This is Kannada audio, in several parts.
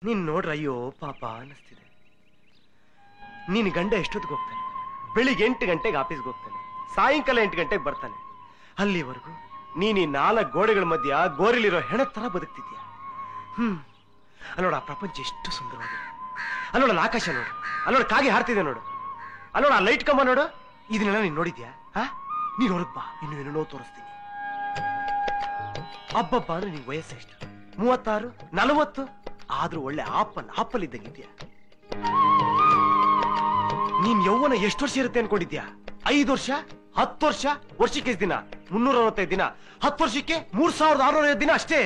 ನೀನ್ ನೋಡ್ರ ಅಯ್ಯೋ ಪಾಪ ಅನ್ನಿಸ್ತಿದೆ. ನೀನ್ ಗಂಡ ಎಷ್ಟೊತ್ತಿಗೆ ಹೋಗ್ತಾನೆ? ಬೆಳಿಗ್ಗೆ 8 ಗಂಟೆಗೆ ಆಫೀಸ್ಗೆ ಹೋಗ್ತಾನೆ, ಸಾಯಂಕಾಲ 8 ಗಂಟೆಗೆ ಬರ್ತಾನೆ. ಅಲ್ಲಿವರೆಗೂ ನೀನ್ ಈ 4 ಗೋಡೆಗಳ ಮಧ್ಯ ಗೋರಿಲಿರೋ ಹೆಣ ತರ ಬದುಕ್ತಿದ್ಯಾ. ಅಲ್ಲೋಡ ಆ ಪ್ರಪಂಚ ಎಷ್ಟು ಸುಂದರವಾಗಿದೆ. ಅಲ್ಲೋಡ ಆಕಾಶ ನೋಡು, ಅಲ್ಲೋಡ ಕಾಗೆ ಹಾರ್ತಿದೆ ನೋಡು, ಅಲ್ಲೋಡ ಆ ಲೈಟ್ ಕಂಬ ನೋಡು. ಇದನ್ನೆಲ್ಲ ನೀನ್ ನೋಡಿದ್ಯಾ? ನೀನ್ ಹೊರಗ್ ಬಾ, ಇನ್ನು ಏನೇನೋ ತೋರಿಸ್ತೀನಿ. ಹಬ್ಬಬ್ಬ ಅಂದ್ರೆ ನಿನ್ ವಯಸ್ಸು ಎಷ್ಟು? 36, 40? ಆದ್ರೂ ಒಳ್ಳೆ ಆಪಲ್ ಇದ್ದಂಗಿದ್ಯಾ. ನೀನ್ ಯೌವನ ಎಷ್ಟು ವರ್ಷ ಇರುತ್ತೆ ಅನ್ಕೊಂಡಿದ್ಯಾ? 5 ವರ್ಷ, 10 ವರ್ಷ? ವರ್ಷಕ್ಕೆ ಎಷ್ಟು ದಿನ? 365 ದಿನ. 10 ವರ್ಷಕ್ಕೆ 3650 ದಿನ ಅಷ್ಟೇ.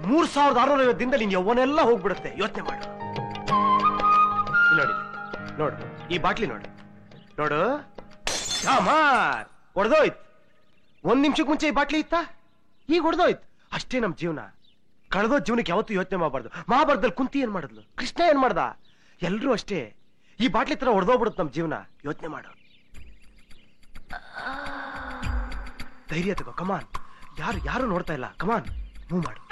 3650 ದಿನದಲ್ಲಿ ನೀನ್ ಯೌವನ ಎಲ್ಲ ಹೋಗ್ಬಿಡುತ್ತೆ. ಯೋಚನೆ ಮಾಡು. ನೋಡಿ, ನೋಡು ಈ ಬಾಟ್ಲಿ ನೋಡು, ನೋಡು ಹೊಡೆದೋಯ್ತು. 1 ನಿಮಿಷಕ್ಕೆ ಮುಂಚೆ ಈ ಬಾಟ್ಲಿ ಇತ್ತಾ? ಈಗ ಹೊಡೆದೋಯ್ತು. ಅಷ್ಟೇ ನಮ್ ಜೀವನ. ಕಳೆದೋ ಜೀವನಕ್ಕೆ ಯಾವತ್ತೂ ಯೋಚನೆ ಮಾಡಬಾರ್ದು. ಮಹಾಭಾರತದಲ್ಲಿ ಕುಂತಿ ಏನ್ ಮಾಡಿದ್ಲು, ಕೃಷ್ಣ ಏನ್ ಮಾಡ್ದ, ಎಲ್ರೂ ಅಷ್ಟೇ. ಈ ಬಾಟ್ಲಿ ತರ ಹೊಡೆದೋಗ್ಬಿಡುತ್ತೆ ನಮ್ ಜೀವನ. ಯೋಚನೆ ಮಾಡು. ಧೈರ್ಯ ತಗೋ, ಕಮಾನ್. ಯಾರು ನೋಡ್ತಾ ಇಲ್ಲ, ಕಮಾನ್ ಮೂವ್ ಮಾಡು.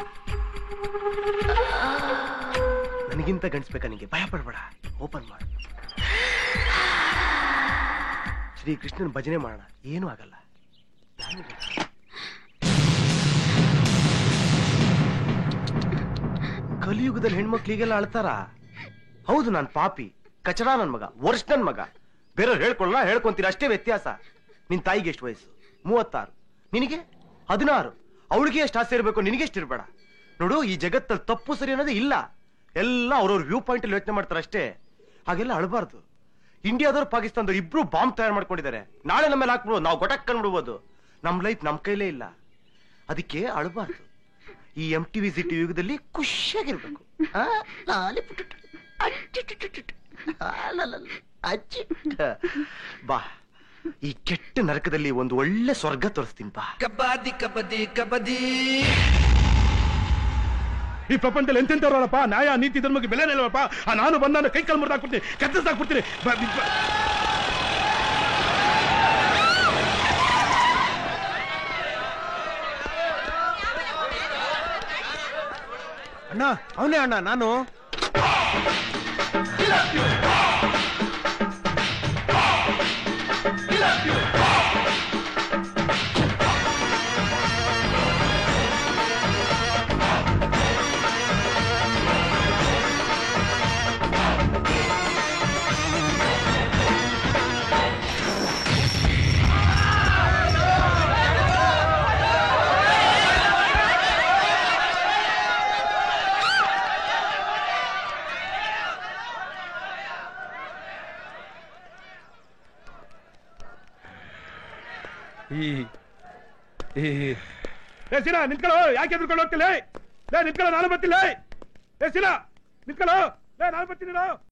ನನಗಿಂತ ಗಂಡಿಸ್ಬೇಕಾ ನಿಂಗೆ? ಭಯ ಪಡ್ಬೇಡ, ಓಪನ್ ಮಾಡು. ಶ್ರೀ ಕೃಷ್ಣನ್ ಭಜನೆ ಮಾಡೋಣ, ಏನೂ ಆಗಲ್ಲ. ಕಲಿಯುಗದಲ್ಲಿ ಹೆಣ್ಮಕ್ಳಿಗೆಲ್ಲ ಅಳ್ತಾರ? ಹೌದು, ನಾನ್ ಪಾಪಿ, ಕಚಡ ನನ್ ಮಗ, ವರ್ಷ ನನ್ ಮಗ. ಬೇರೆಯವ್ರು ಹೇಳ್ಕೊಳ್ಳ ಹೇಳ್ಕೊಂತೀರ, ಅಷ್ಟೇ ವ್ಯತ್ಯಾಸ. ನಿನ್ ತಾಯಿಗೆ ಎಷ್ಟು ವಯಸ್ಸು? 36. ನಿನಗೆ 16. ಅವಳಿಗೆ ಎಷ್ಟು ಆಸೆ ಇರಬೇಕು, ನಿನಗೆ ಎಷ್ಟು ಇರ್ಬೇಡ. ನೋಡು, ಈ ಜಗತ್ತಲ್ಲಿ ತಪ್ಪು ಸರಿ ಅನ್ನೋದೇ ಇಲ್ಲ. ಎಲ್ಲ ಅವ್ರವ್ರ ವ್ಯೂ ಪಾಯಿಂಟ್ ಅಲ್ಲಿ ಯೋಚನೆ ಮಾಡ್ತಾರೆ ಅಷ್ಟೇ. ಹಾಗೆಲ್ಲ ಅಳಬಾರ್ದು. ಇಂಡಿಯಾದವ್ರು ಪಾಕಿಸ್ತಾನದವ್ರು ಇಬ್ರು ಬಾಂಬ್ ತಯಾರು ಮಾಡ್ಕೊಂಡಿದ್ದಾರೆ. ನಾಳೆ ನಮ್ಮ ಮೇಲೆ ಹಾಕ್ಬಿಡ್ಬೋದು, ನಾವು ಗೊಟಕ್ಕಂಡ್ ಬಿಡ್ಬೋದು. ನಮ್ ಲೈಫ್ ನಮ್ ಕೈಲೇ ಇಲ್ಲ. ಅದಕ್ಕೆ ಅಳಬಾರ್ದು. ಈ MTV ಸಿಟಿ ಯುಗದಲ್ಲಿ ಖುಷಿಯಾಗಿರ್ಬೇಕು. ಬಾ, ಈ ಕೆಟ್ಟ ನರಕದಲ್ಲಿ ಒಂದು ಒಳ್ಳೆ ಸ್ವರ್ಗ ತೋರಿಸ್ತೀನಿ ಬಾ. ಕಬಡ್ಡಿ ಕಬಡ್ಡಿ ಕಬಡ್ಡಿ. ಈ ಪ್ರಪಂಚದಲ್ಲಿ ಎಂತೆಂತವ್ರಪ್ಪ, ನ್ಯಾಯ ನೀತಿ ಧರ್ಮಕ್ಕೆ ಬೆಲೆ ನಿಲ್ಲವಪ್ಪ. ನಾನು ಬಂದ ಕೈ ಕಾಲು ಮುರಿದಾಕ್ಬಿಡ್ತೀನಿ, ಕತ್ತರಿಸಾಕ್ಬಿಡ್ತೀನಿ. ಅಣ್ಣ, ಅವನೇ ಅಣ್ಣ ನಾನು. ಸಿರಾ ನಿಂತ್ಕೊಳ್ಳೋ, ಯಾಕೆ ಎದ್ಕೊಂಡು ಹೋಗ್ತಿಲ್ಲ? ನಿಂತ್ಕೊಳ್ಳೋ, ನಾನು ಬರ್ತಿಲ್ಲ. ಸಿರಾ ನಿಂತ್ಕೊಳ್ಳೋ, ನಾನು ಬರ್ತೀನಿ.